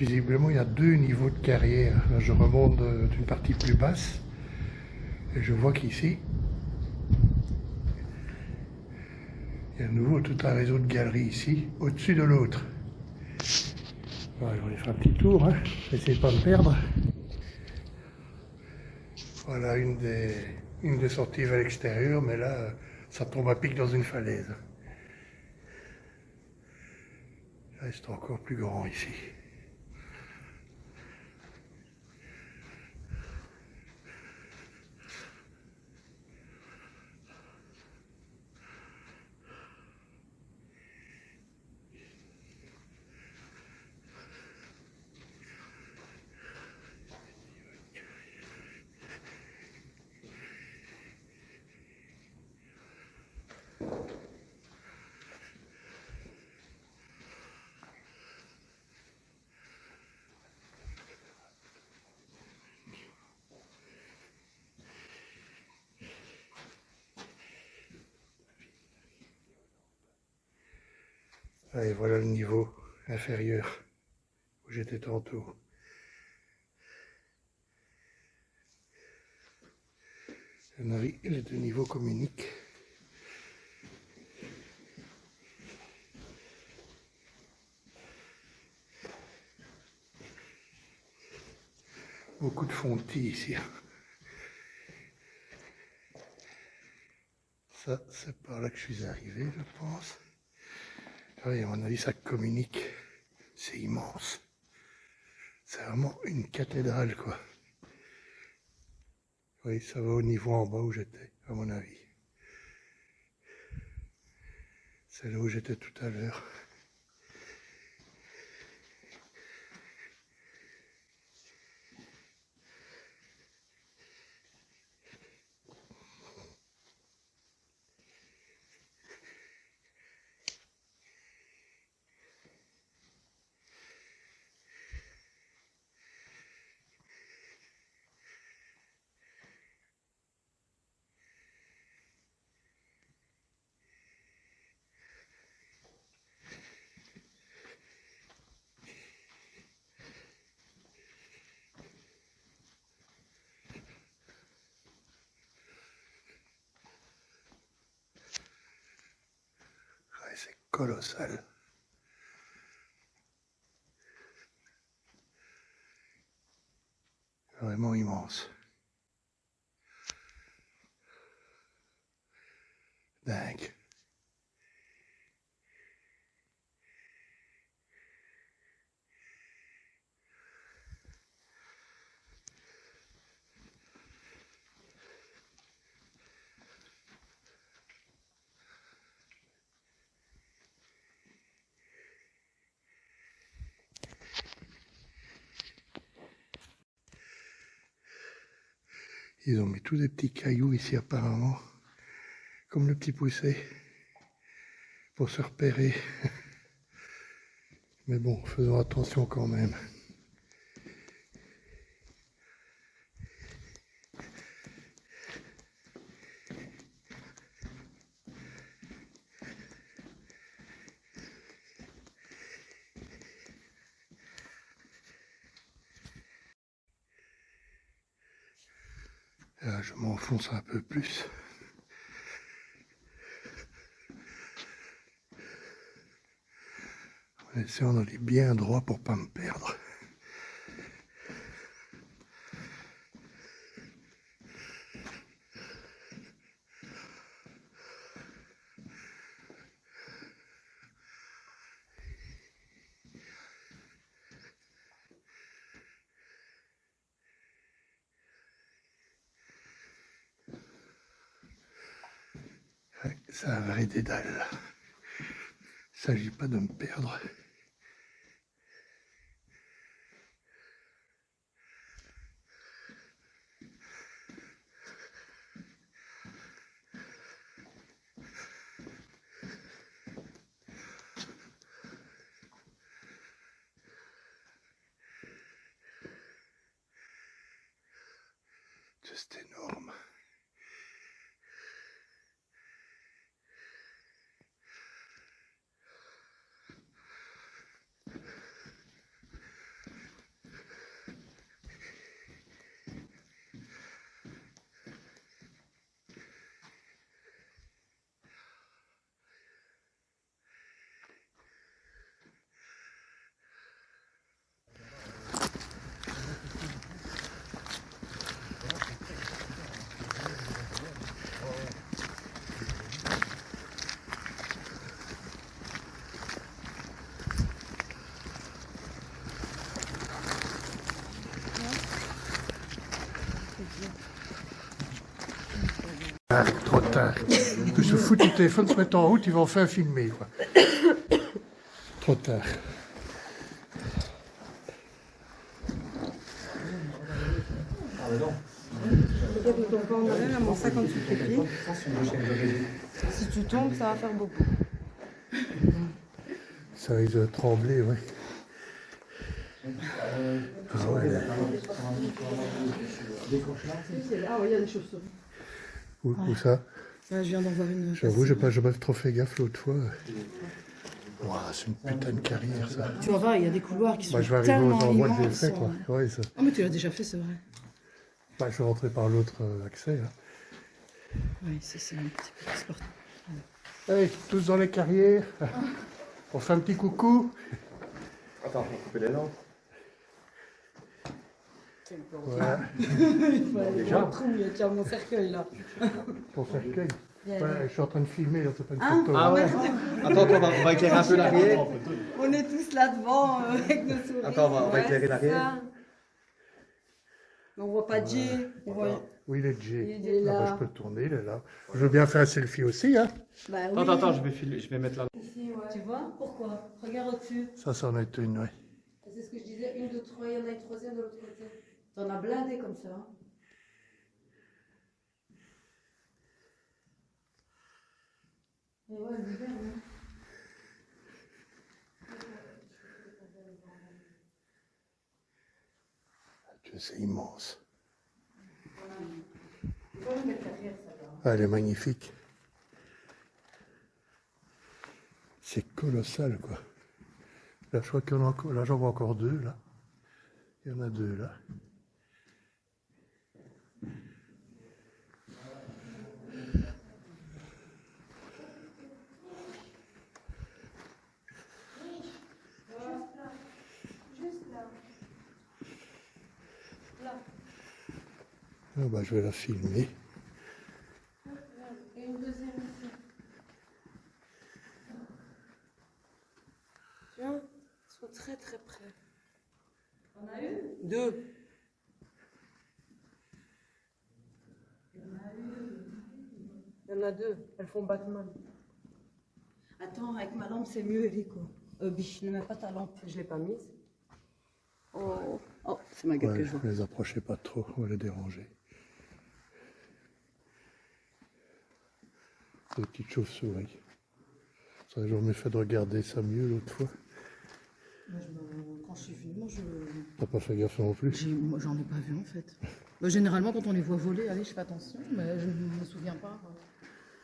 visiblement, il y a deux niveaux de carrière. Là, je remonte d'une partie plus basse et je vois qu'ici, il y a à nouveau tout un réseau de galeries ici, au-dessus de l'autre. Voilà, je vais faire un petit tour, hein. Je vais essayer de ne pas me perdre. Voilà une des sorties vers l'extérieur, mais là, ça tombe à pic dans une falaise. Là, c'est encore plus grand ici. Et voilà le niveau inférieur où j'étais tantôt. Les deux niveaux communiquent. Beaucoup de fontis ici. Ça, c'est par là que je suis arrivé, je pense. Oui, à mon avis, ça communique. C'est immense. C'est vraiment une cathédrale, quoi. Oui, ça va au niveau en bas où j'étais, à mon avis. C'est là où j'étais tout à l'heure. Ouais, c'est colossal. Vraiment immense. Dingue. Ils ont mis tous des petits cailloux ici apparemment, comme le petit poussé, pour se repérer. Mais bon, faisons attention quand même. Là, je m'enfonce un peu plus. En essayant d'aller bien droit pour pas me perdre. Ouais, c'est un vrai dédale. Il ne s'agit pas de me perdre. C'est énorme. tard. Que se fout du téléphone, se mettre en route, ils vont enfin filmer, quoi. Trop tard. Regarde, ne tombe pas en arrière, mon sac en dessous de tes pieds. Si tu tombes, ça va faire beaucoup. Ça risque de trembler, oui. Ah ouais. Ah oui, il y a des chauves-souris. Où ça? Je viens d'en voir une. J'avoue, j'ai pas trop fait gaffe l'autre fois. Wow, c'est une putain de carrière, ça. Tu vas voir, il y a des couloirs qui sont Je vais arriver aux tellement endroits que j'ai immenses. fait, quoi. Ouais, ça. Oh, mais tu l'as déjà fait, c'est vrai. Je vais rentrer par l'autre accès, là. Oui, c'est un petit peu sport. Allez, tous dans les carrières. On fait un petit coucou. Attends, on va couper les lampes. Voilà. Déjà. Il y a déjà mon cercueil là. Ton cercueil. Ouais, je suis en train de filmer, là, c'est pas une Ah, photo. Ah ouais. Attends, on va éclairer un peu l'arrière. On est tous là devant avec nos souris. Attends, on va éclairer l'arrière. On voit pas Jay. On voit... Oui, il est Jay. Il est là. Ah, bah, je peux tourner, il est là. Je veux bien faire un selfie aussi, hein. Bah, oui. Attends, je vais mettre là. Ici, ouais. Tu vois pourquoi? Regarde au-dessus. Ça en est une, ouais. C'est ce que je disais, 1, 2, 3, il y en a une troisième de l'autre côté. T'en as blindé comme ça. Hein. Et ouais, l'hiver, hein. C'est immense. Ah, elle est magnifique. C'est colossal, quoi. Là, je crois qu'il y en a encore. Là, j'en vois encore deux, là. Il y en a deux, là. Ah bah, je vais la filmer. Et une deuxième ici. Tu vois, ils sont très très près. On a eu deux. Il y en a deux. Elles font Batman. Attends, avec ma lampe, c'est mieux, Evico. Biche, ne mets pas ta lampe. Je ne l'ai pas mise. Oh, oh c'est ma gueule Ouais, que je vois. ne les approchez pas trop, on va les déranger. Des petites chauves-souris. Ça, j'aurais mieux fait de regarder ça mieux l'autre fois. Moi, quand je suis venue, moi, T'as pas fait gaffe non plus? moi, j'en ai pas vu, en fait. Généralement, quand on les voit voler, allez, je fais attention, mais je ne me souviens pas.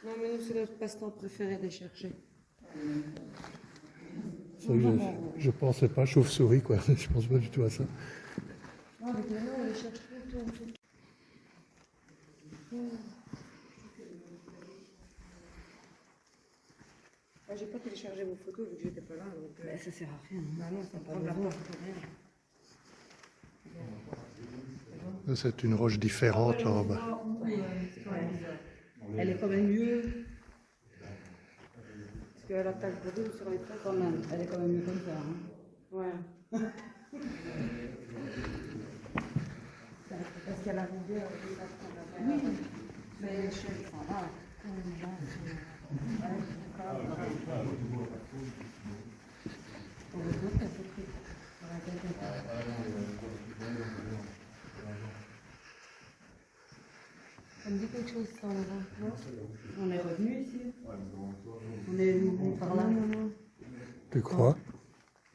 Non, mais nous, c'est notre passe-temps préféré de les chercher. C'est vrai que je pensais pas chauve-souris, quoi. Je pense pas du tout à ça. Non, avec les mains, on les cherche tout le temps. J'ai pas téléchargé vos photos vu que j'étais pas là. Donc, ça sert à rien. Bah non, ça prend de la place pour rien. C'est une roche différente, là, en bas. Elle est quand même mieux. Parce qu'elle attaque beaucoup sur les traits quand même. Elle est quand même mieux comme ça. Hein. Ouais. Parce qu'elle a arrivé avec les pattes. Oui. Mais je sais pas. Ça me dit quelque chose, ça, non? On est revenu ici. On est venu par là. Tu crois?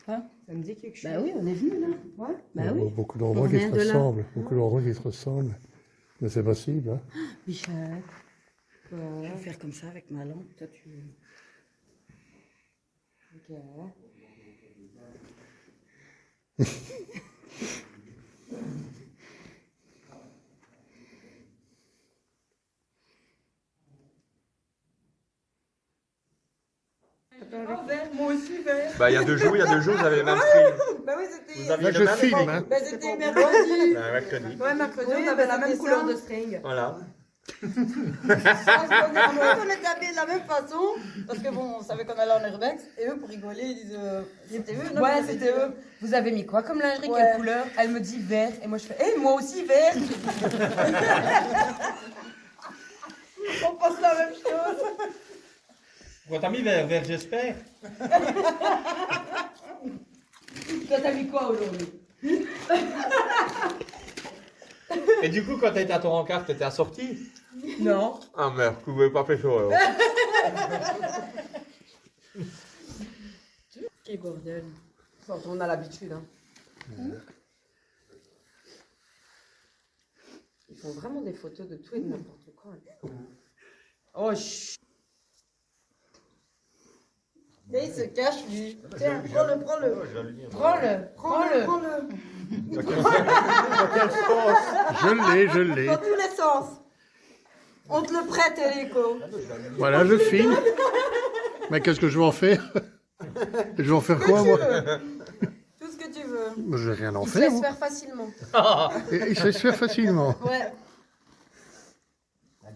Hein? Ça me dit quelque chose. Bah oui, on est venu là. Ouais. Bah Il y a oui. beaucoup d'endroits qui se ressemblent. Beaucoup d'endroits qui se ressemblent. Mais c'est possible, hein? Bichette. Je vais faire comme ça avec ma lampe. Toi, tu. Ok. Moi aussi, vert. Bah, il y a 2 jours, vous avez le même string. Bah oui, c'était. Vous aviez Là, le je même filme, hein? Bah, c'était mercredi. Bah, mercredi. Ouais, mercredi, on avait la même couleur de string. Voilà. On était habillés de la même façon, parce que bon, on savait qu'on allait en Urbex, et eux, pour rigoler, ils disent c'était eux, non? Ouais, c'était eux. Vous avez mis quoi comme lingerie, quelle couleur? Elle me dit vert, et moi je fais, moi aussi vert. On pense la même chose. Pourquoi t'as mis vert, j'espère? Toi, t'as mis quoi aujourd'hui? Et du coup, quand t'as été à ton rencard, t'étais assorti? Non. Ah merde, vous pouvez pas faire chaud alors. Quel bordel. On a l'habitude, hein. Ils font vraiment des photos de tout et de n'importe quoi. Oh, chut. Et il se cache, lui. Tiens, prends-le. Prends-le. Je l'ai. Dans tous les sens. On te le prête, Enrico. Voilà, je filme. Mais qu'est-ce que je vais en faire? Je vais en faire quoi, moi? Tout ce que tu veux. Je vais rien en Il se faire. laisse moi. faire facilement. Et il sait se faire facilement. Ouais.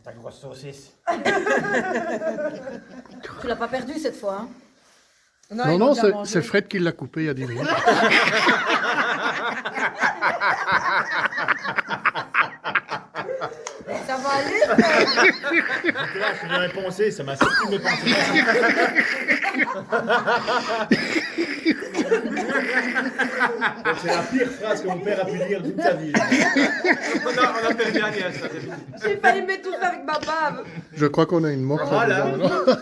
Ta grosse saucisse. Tu l'as pas perdu cette fois, hein? Non, c'est Fred qui l'a coupé il y a 10 minutes. Ça va aller? Là, je viens de penser, ça m'a sorti de mes pensées. C'est la pire phrase que mon père a pu dire toute sa vie. On a perdu Agnès, ça c'est bien. J'ai failli m'étouffer avec ma bave. Je crois qu'on a une mort. Voilà.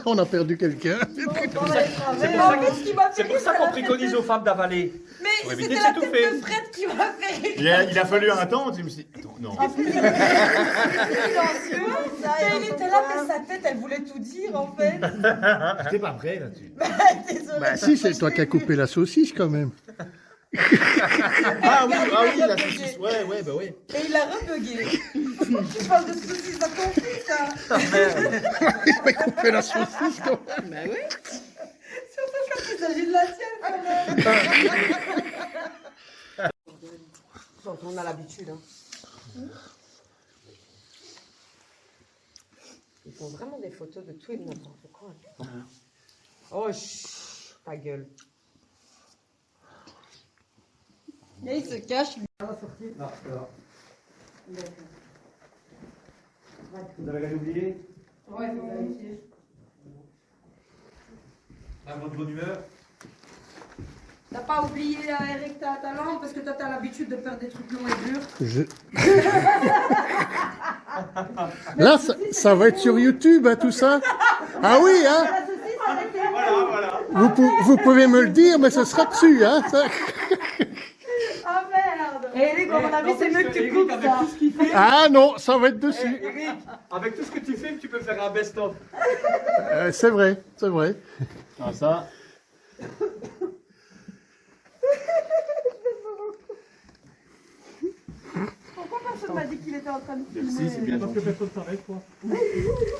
On a perdu quelqu'un. C'est C'est pour ça qu'on préconise aux femmes d'avaler. Mais Pour c'était éviter de la tête s'étouffer. de Fred qui m'a fait. Il a fallu un temps, tu me suis dit, attends, non. En plus, il était silencieux. Il était là, mais sa tête, elle voulait tout dire en fait. J'étais pas prêt là-dessus. Désolée. Bah si, c'est toi qui as coupé la saucisse quand même. Ah oui, la saucisse. Ouais, bah ouais. Et il a rebugué. Tu parles de saucisse à ton fils, hein. Il m'a coupé la saucisse quand même. Bah oui. Surtout quand il s'agit de la tienne, quand même. On a l'habitude, hein. Ils font vraiment des photos de tout et de n'importe quoi. Oh, chut, ta gueule. Et il se cache. Vous avez rien oublié? Ouais, faut vérifier. À votre bonne humeur? T'as pas oublié, Eric, ta langue, parce que toi, t'as l'habitude de faire des trucs longs et durs. Là, ça va être sur YouTube, hein, tout ça. Ah oui, hein. La saucisse, elle était... Voilà. Vous pouvez me le dire, mais ce sera dessus, hein. Ah merde. Et Eric, à mon avis, c'est mieux que tu coupes ça. Ah non, ça va être dessus. Eric, avec tout ce que tu filmes, tu peux faire un best-of. C'est vrai, c'est vrai. Ah, ça. Pourquoi personne m'a dit qu'il était en train de Merci, c'est bien.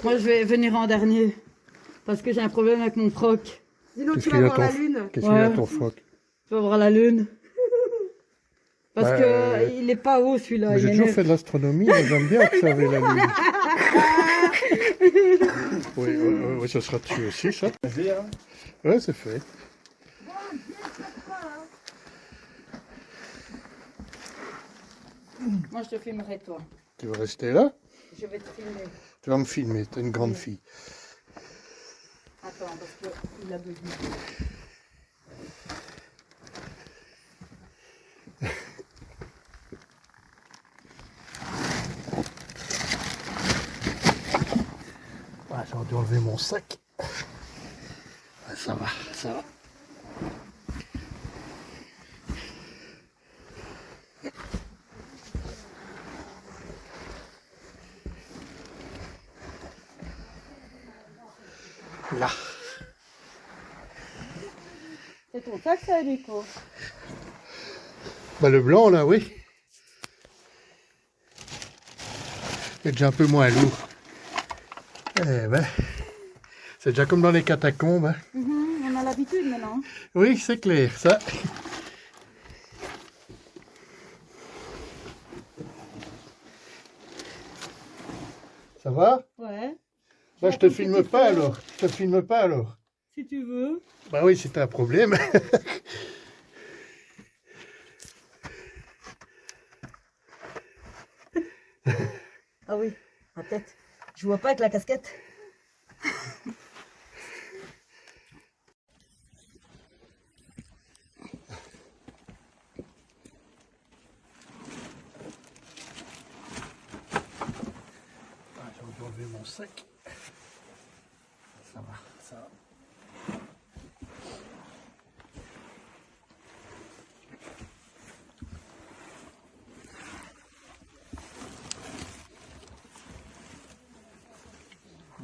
Moi, je vais venir en dernier. Parce que j'ai un problème avec mon froc. Sinon, Qu'est-ce tu qu'il vas y a voir la ton- lune. Qu'est-ce qu'il y a Ouais. ton froc? Je vais voir la lune. Parce Bah, que il est pas haut celui-là. Mais il j'ai est toujours net. fait de l'astronomie, moi j'aime bien observer la Lune. Oui, ça sera dessus aussi, ça. Ouais, c'est fait. Moi, je te filmerai, toi. Tu vas rester là? Je vais te filmer. Tu vas me filmer, t'es une grande fille. Attends, parce qu'il a besoin. Ah, j'aurais dû enlever mon sac. Ah, ça va, ça va. Là. C'est ton sac, ça, Nico? Bah, le blanc, là, oui. Il est déjà un peu moins lourd. Eh ben, c'est déjà comme dans les catacombes. Hein. On a l'habitude maintenant. Oui, c'est clair, ça. Ça va? Ouais, Bah, je te filme pas alors. Je te filme pas alors. si tu veux. Bah oui, c'est un problème. Ah oui, la tête. Je vois pas avec la casquette. Ah, j'ai enlevé mon sac. Ça va, ça va.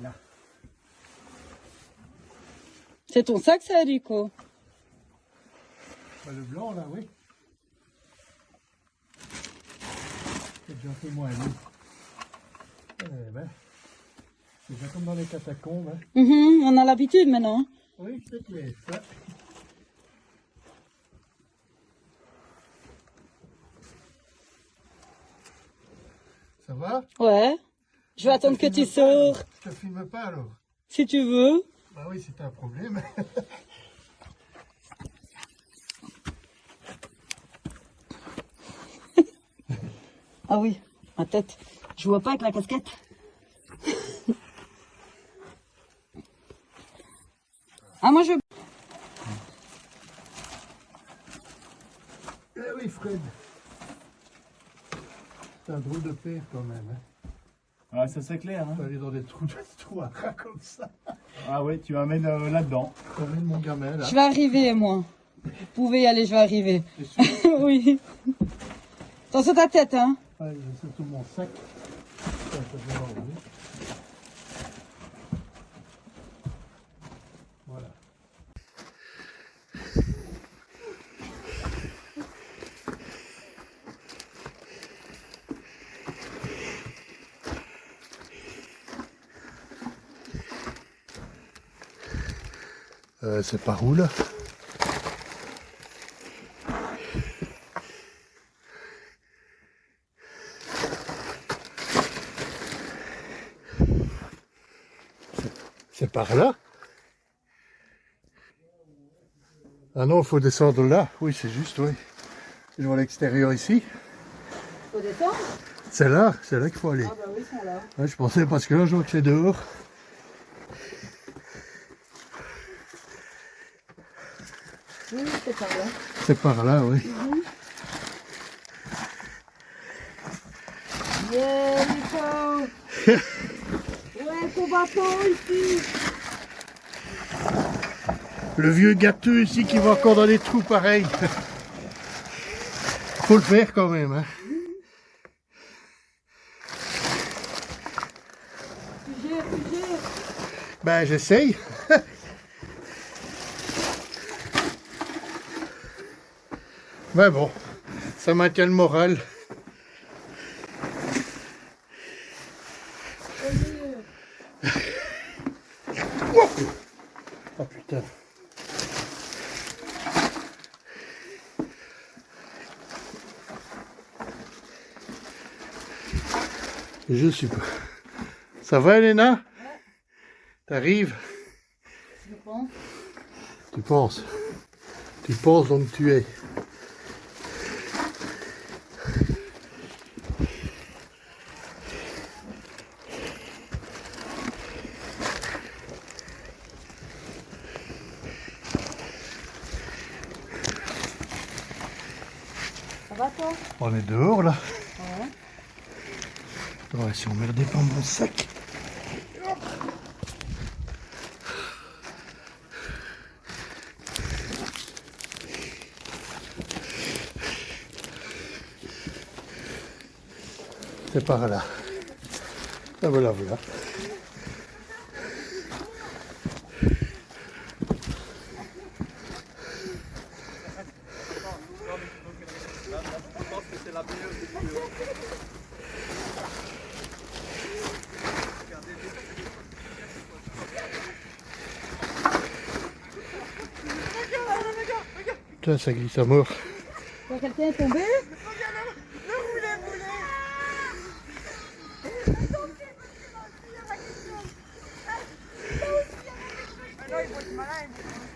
Là. C'est ton sac, ça, Rico? Bah, le blanc, là, oui. C'est déjà un peu moins lourd. Eh ben, c'est déjà comme dans les catacombes. Hein. On a l'habitude maintenant. Oui, c'est clair, ça. Ça va? Ouais. Je vais attendre que tu sors, Je te filme pas alors? si tu veux. Bah oui, c'est un problème. Ah oui, ma tête. Je vois pas avec la casquette. Ah, moi, je... Eh oui, Fred. C'est un drôle de père quand même. Hein. Ah, ça c'est clair. Hein. Faut aller dans des trous à rats comme ça. Ah ouais, tu m'amènes là-dedans. J'emmène mon gamin là. Je vais arriver, moi. Vous pouvez y aller, je vais arriver. T'es sûr? Oui. Attention ta tête, hein. Ouais, j'ai surtout mon sac. Ça, je vais l'enlever. Voilà. C'est par où là? C'est par là? Ah non, il faut descendre là. Oui, c'est juste, oui. Je vois l'extérieur ici. Faut descendre? C'est là qu'il faut aller. Ah bah oui, ils sont là. Ouais, je pensais parce que là, je vois que c'est dehors. Oui, c'est par là. C'est par là, oui. Yeah, Nico. Ouais, ton bateau ici. Le vieux gâteux ici qui va encore dans les trous pareils. Faut le faire quand même, hein. Tu gères. Ben, j'essaye. Mais bon, ça maintient le moral. Oh putain. Je suis pas. Ça va, Elena? T'arrives? Je pense. Tu penses? Tu penses donc tu es. Ça va, toi? On est dehors là. Ouais. Ouais, si on emmerdé par mon sac. C'est par là. Ah voilà, voilà. Putain, ça glisse à mort. Quoi, quelqu'un est tombé?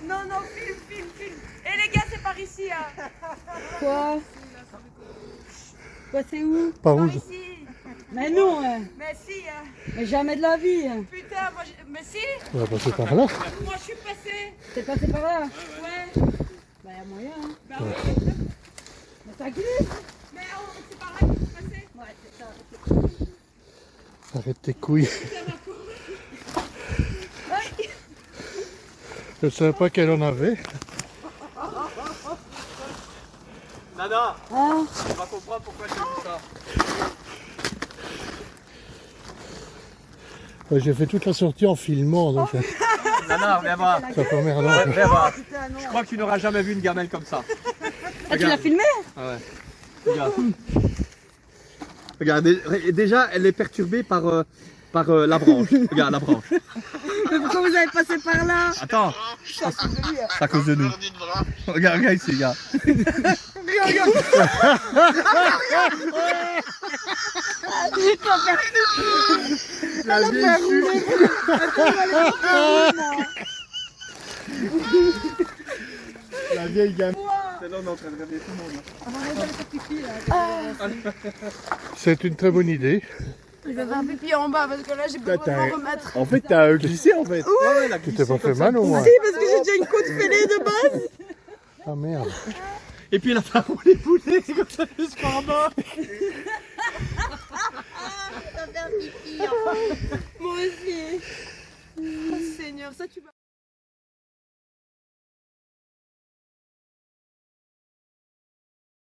Non, non, filme. Et les gars, c'est par ici, hein. Quoi? Quoi, c'est où? Par où Par je- ici. Mais non, Mais si, mais jamais de la vie. putain, moi, mais si, On va passer par là. moi je suis passée. T'es passé par là? Ouais, Bah, y a moyen, hein. bah oui. Mais ça glisse. Mais oh, c'est par là que je suis passée. Ouais, c'est ça. Arrête tes couilles. Je ne savais pas qu'elle en avait. Nana, Ah, on va comprendre pourquoi tu dis ça. Ouais, j'ai fait toute la sortie en filmant, donc Nana, viens voir. ça fait emmerdant. Viens voir. Je crois que tu n'auras jamais vu une gamelle comme ça. ah tu l'as filmé? Ah ouais. Regarde. Regarde, déjà, elle est perturbée par la branche. Regarde la branche. Mais pourquoi vous avez passé par là? Attends. C'est à cause de nous. Regarde, regarde ici, regarde. La vieille chute. La vieille gamme. C'est là, on est en train de réveiller tout le monde. C'est une très bonne idée. Je vais faire pipi en bas parce que là j'ai besoin de me remettre. En fait, t'as glissé en fait. Ouais, la Tu t'es pas fait mal au moins? Si, parce que j'ai déjà une côte fêlée de base. Ah merde. Et puis elle a fait rouler boulet comme ça jusqu'en bas. Moi aussi. Oh Seigneur, ça tu vas.